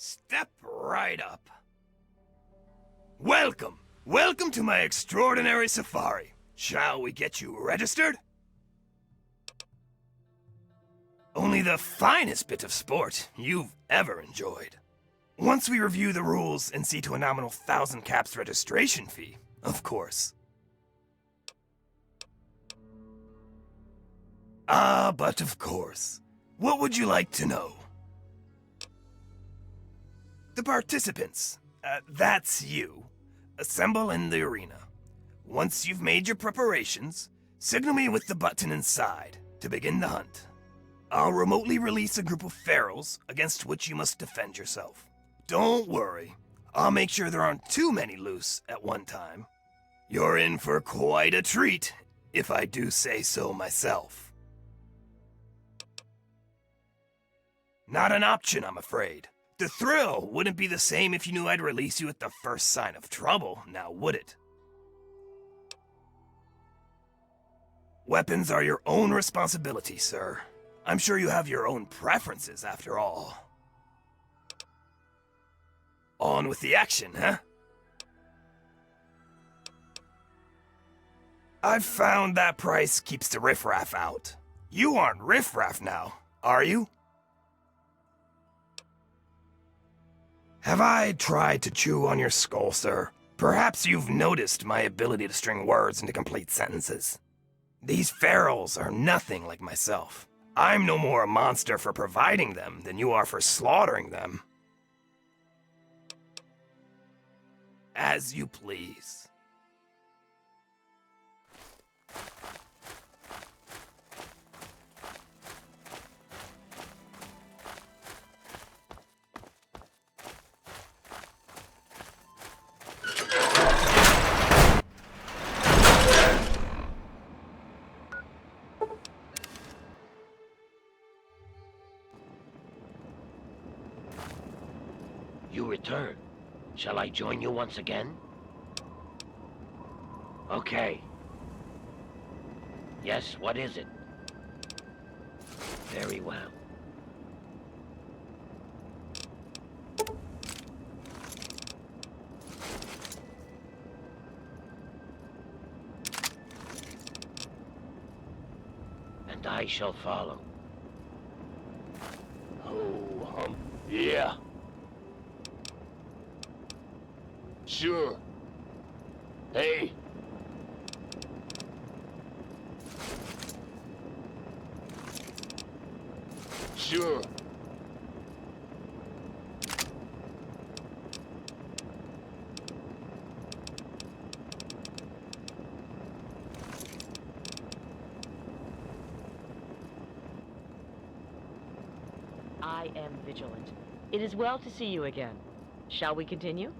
Step right up. Welcome to my extraordinary safari. Shall we get you registered? Only the finest bit of sport you've ever enjoyed. Once we review the rules and see to a nominal 1,000 caps registration fee, of course. But of course. What would you like to know? The participants, that's you, assemble in the arena. Once you've made your preparations, signal me with the button inside to begin the hunt. I'll remotely release a group of ferals against which you must defend yourself. Don't worry, I'll make sure there aren't too many loose at one time. You're in for quite a treat, if I do say so myself. Not an option, I'm afraid. The thrill wouldn't be the same if you knew I'd release you at the first sign of trouble, now would it? Weapons are your own responsibility, sir. I'm sure you have your own preferences, after all. On with the action, huh? I've found that price keeps the riffraff out. You aren't riffraff now, are you? Have I tried to chew on your skull, sir? Perhaps you've noticed my ability to string words into complete sentences. These ferals are nothing like myself. I'm no more a monster for providing them than you are for slaughtering them. As you please. You return. Shall I join you once again? Okay. Yes, what is it? Very well. And I shall follow. Oh, yeah. Sure. Hey. Sure. I am vigilant. It is well to see you again. Shall we continue?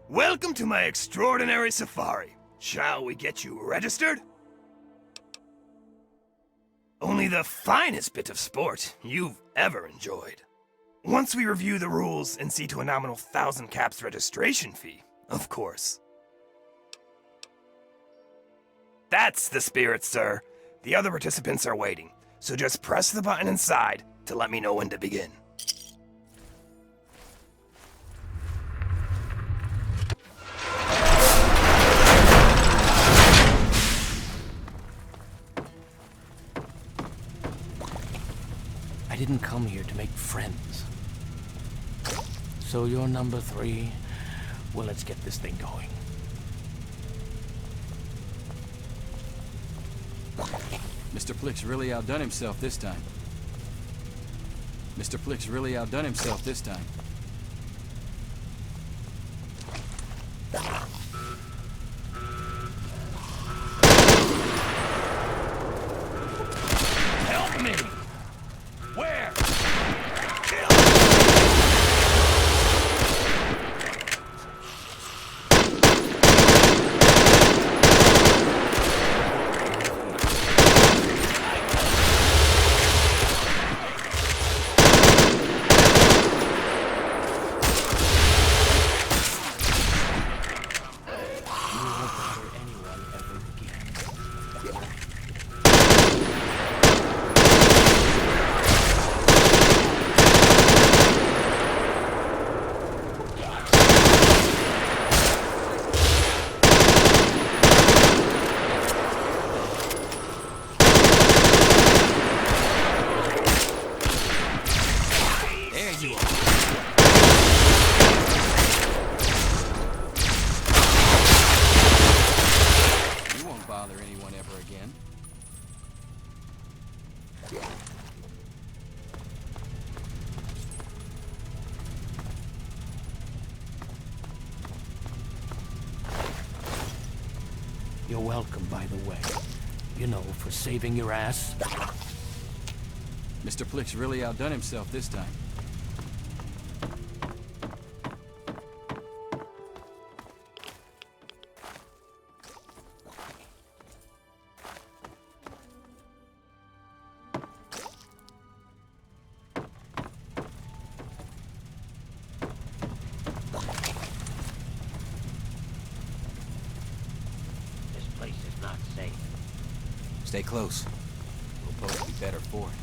Welcome to my extraordinary safari. Shall we get you registered? Only the finest bit of sport you've ever enjoyed. Once we review the rules and see to a nominal 1,000 caps registration fee, of course. That's the spirit, sir. The other participants are waiting, so just press the button inside to let me know when to begin. I didn't come here to make friends. So you're number 3. Well, let's get this thing going. Mr. Flick's really outdone himself this time. Mr. Flick's really outdone himself this time. Help me! Where? You won't bother anyone ever again. You're welcome, by the way. You know, for saving your ass. Mr. Flick's really outdone himself this time. This place is not safe. Stay close. We'll both be better for it.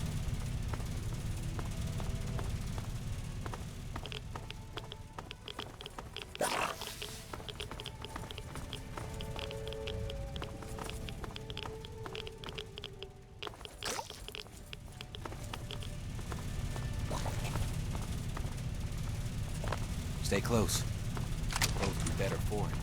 Stay close. We'll both be better for it.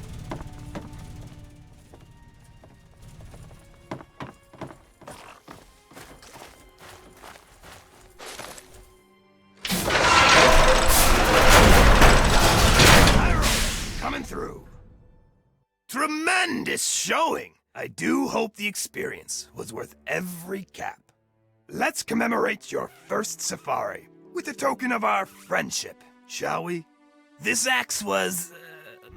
Coming through. Tremendous showing! I do hope the experience was worth every cap. Let's commemorate your first safari with a token of our friendship, shall we? This axe was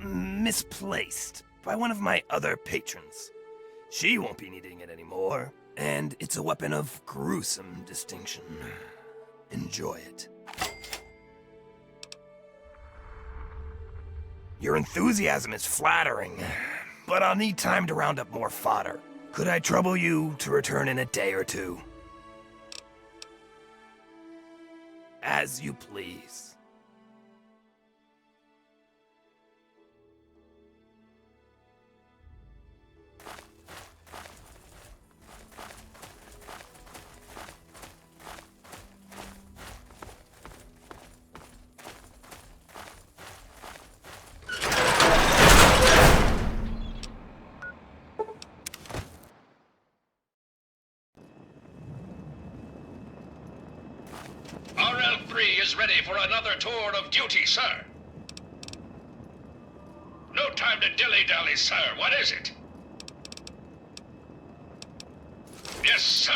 misplaced by one of my other patrons. She won't be needing it anymore, and it's a weapon of gruesome distinction. Enjoy it. Your enthusiasm is flattering, but I'll need time to round up more fodder. Could I trouble you to return in a day or two? As you please. RL3 is ready for another tour of duty, sir. No time to dilly-dally, sir. What is it? Yes, sir.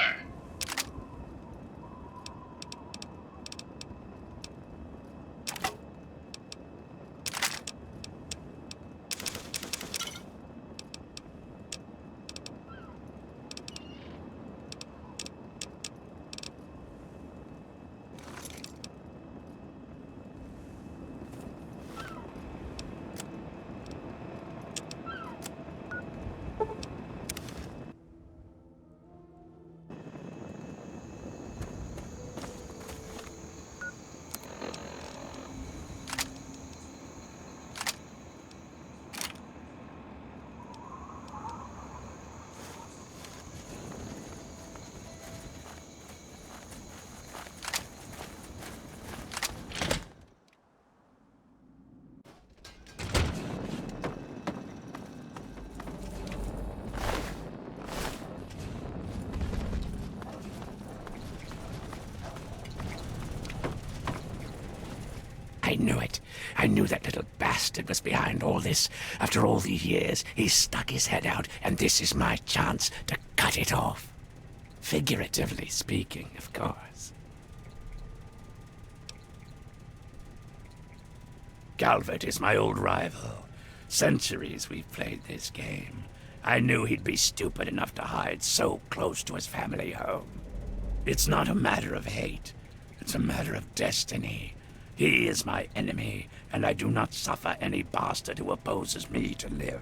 I knew it. I knew that little bastard was behind all this. After all these years, he stuck his head out, and this is my chance to cut it off. Figuratively speaking, of course. Calvert is my old rival. Centuries we've played this game. I knew he'd be stupid enough to hide so close to his family home. It's not a matter of hate. It's a matter of destiny. He is my enemy, and I do not suffer any bastard who opposes me to live.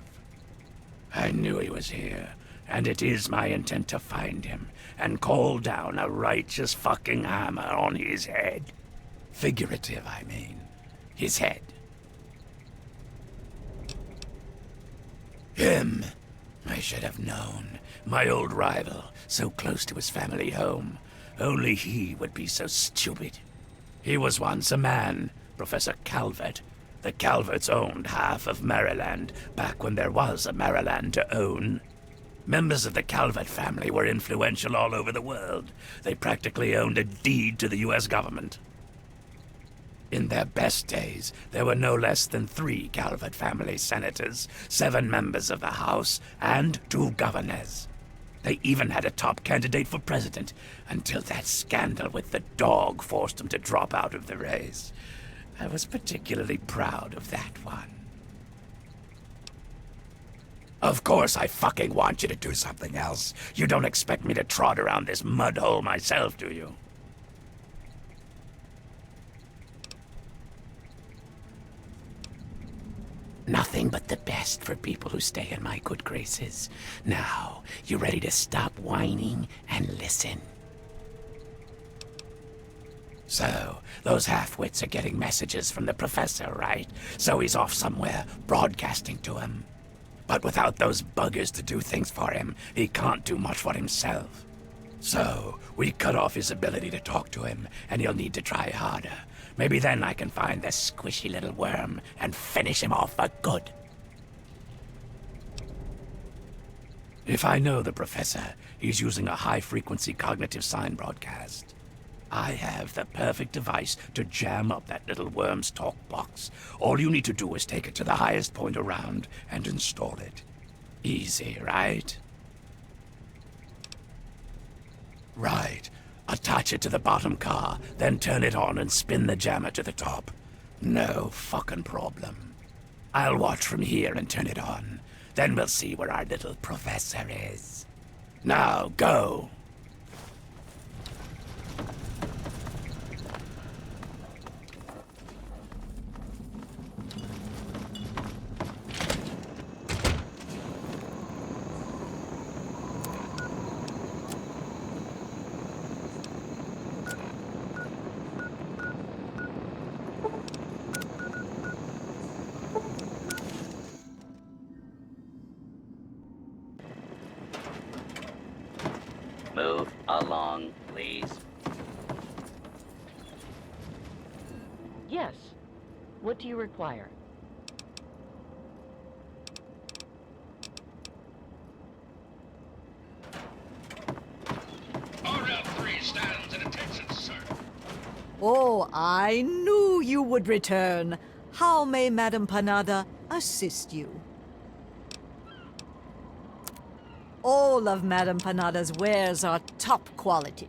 I knew he was here, and it is my intent to find him and call down a righteous fucking hammer on his head. Figurative, I mean. His head. Him. I should have known. My old rival, so close to his family home. Only he would be so stupid. He was once a man, Professor Calvert. The Calverts owned half of Maryland, back when there was a Maryland to own. Members of the Calvert family were influential all over the world. They practically owned a deed to the U.S. government. In their best days, there were no less than 3 Calvert family senators, 7 members of the House, and 2 governors. They even had a top candidate for president, until that scandal with the dog forced them to drop out of the race. I was particularly proud of that one. Of course I fucking want you to do something else. You don't expect me to trot around this mud hole myself, do you? Nothing but the best for people who stay in my good graces. Now, you ready to stop whining and listen? So, those half-wits are getting messages from the professor, right? So he's off somewhere, broadcasting to him. But without those buggers to do things for him, he can't do much for himself. So, we cut off his ability to talk to him, and he'll need to try harder. Maybe then I can find the squishy little worm and finish him off for good. If I know the professor, he's using a high-frequency cognitive sign broadcast. I have the perfect device to jam up that little worm's talk box. All you need to do is take it to the highest point around and install it. Easy, right? Right. Attach it to the bottom car, then turn it on and spin the jammer to the top. No fucking problem. I'll watch from here and turn it on. Then we'll see where our little professor is. Now, go! Move along, please. Yes. What do you require? RL3 stands at attention, sir. Oh, I knew you would return. How may Madame Panada assist you? All of Madame Panada's wares are top quality.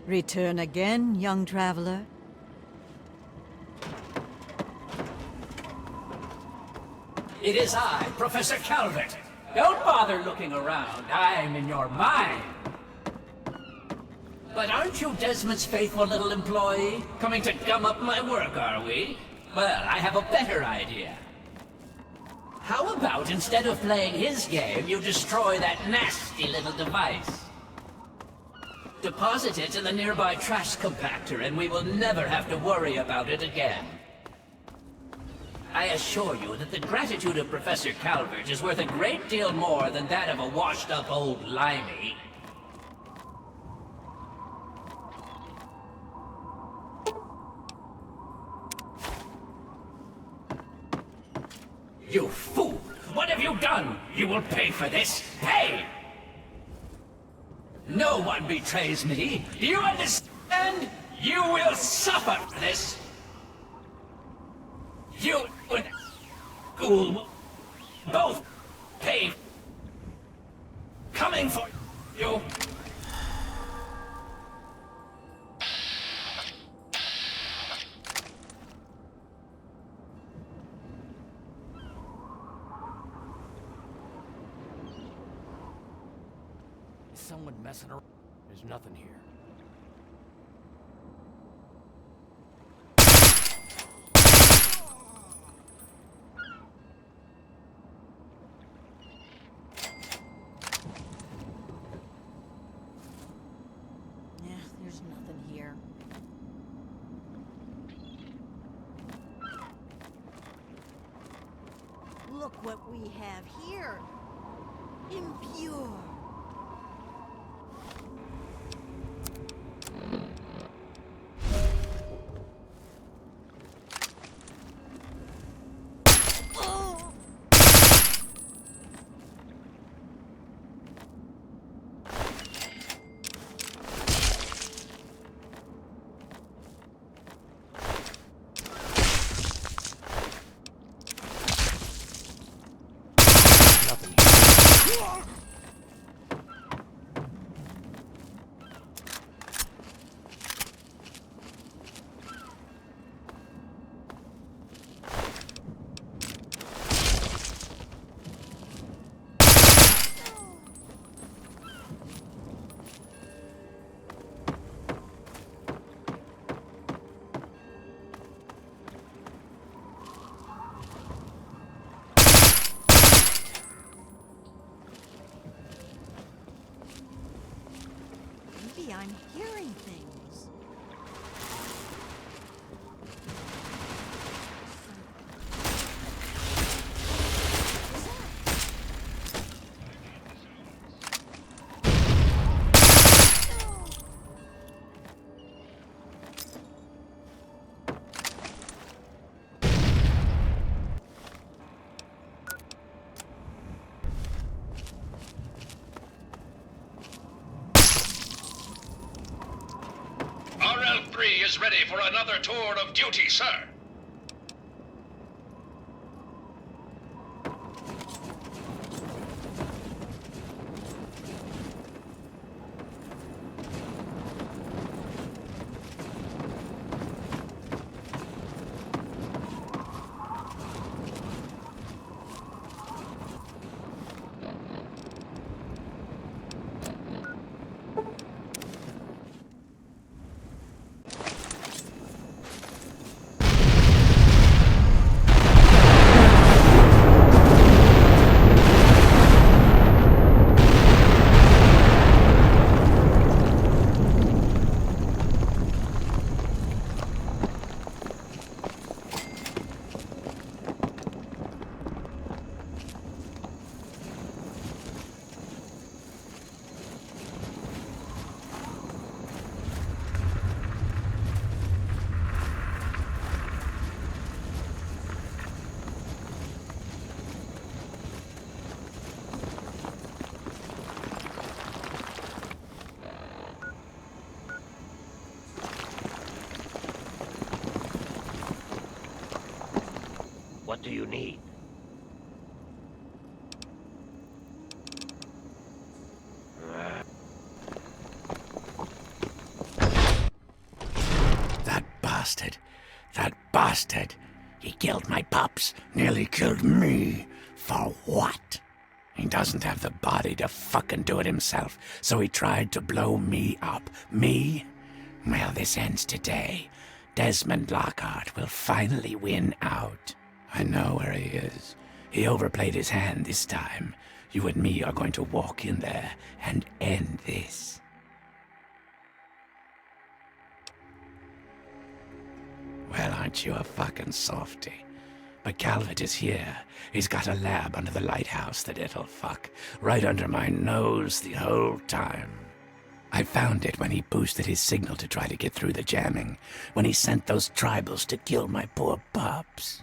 Return again, young traveler. It is I, Professor Calvert. Don't bother looking around. I'm in your mind. But aren't you Desmond's faithful little employee? Coming to gum up my work, are we? Well, I have a better idea. How about instead of playing his game, you destroy that nasty little device? Deposit it in the nearby trash compactor and we will never have to worry about it again. I assure you that the gratitude of Professor Calvert is worth a great deal more than that of a washed-up old limey. You fool! What have you done? You will pay for this! Pay! No one betrays me! Do you understand? You will suffer for this! You and Ghoul will both pay. Coming for you! Is someone messing around? There's nothing here. Yeah, there's nothing here. Look what we have here. Impure. Nothing here. Maybe I'm hearing things. RL3 is ready for another tour of duty, sir. What do you need? That bastard. That bastard. He killed my pups. Nearly killed me. For what? He doesn't have the body to fucking do it himself, so he tried to blow me up. Me? Well, this ends today. Desmond Lockhart will finally win out. I know where he is. He overplayed his hand this time. You and me are going to walk in there and end this. Well, aren't you a fucking softy? But Calvert is here. He's got a lab under the lighthouse, the little fuck. Right under my nose the whole time. I found it when he boosted his signal to try to get through the jamming. When he sent those tribals to kill my poor pups.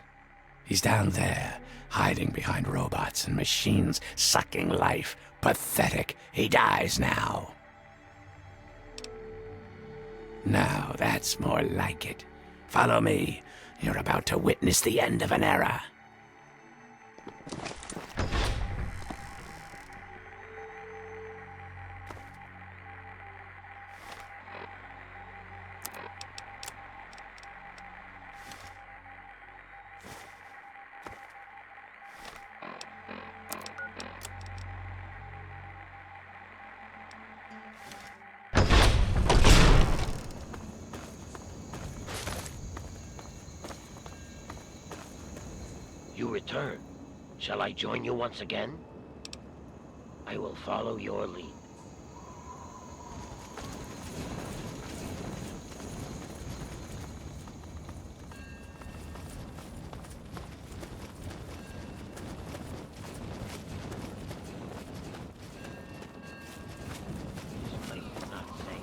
He's down there, hiding behind robots and machines, sucking life. Pathetic. He dies now. Now that's more like it. Follow me. You're about to witness the end of an era. You return. Shall I join you once again? I will follow your lead. This place is not safe.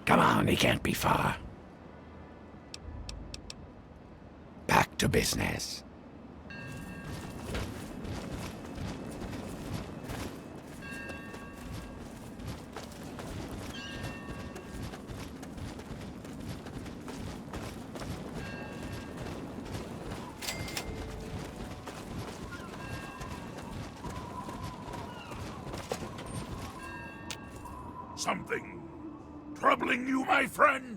Come on, he can't be far. Back to business. Something troubling you, my friend?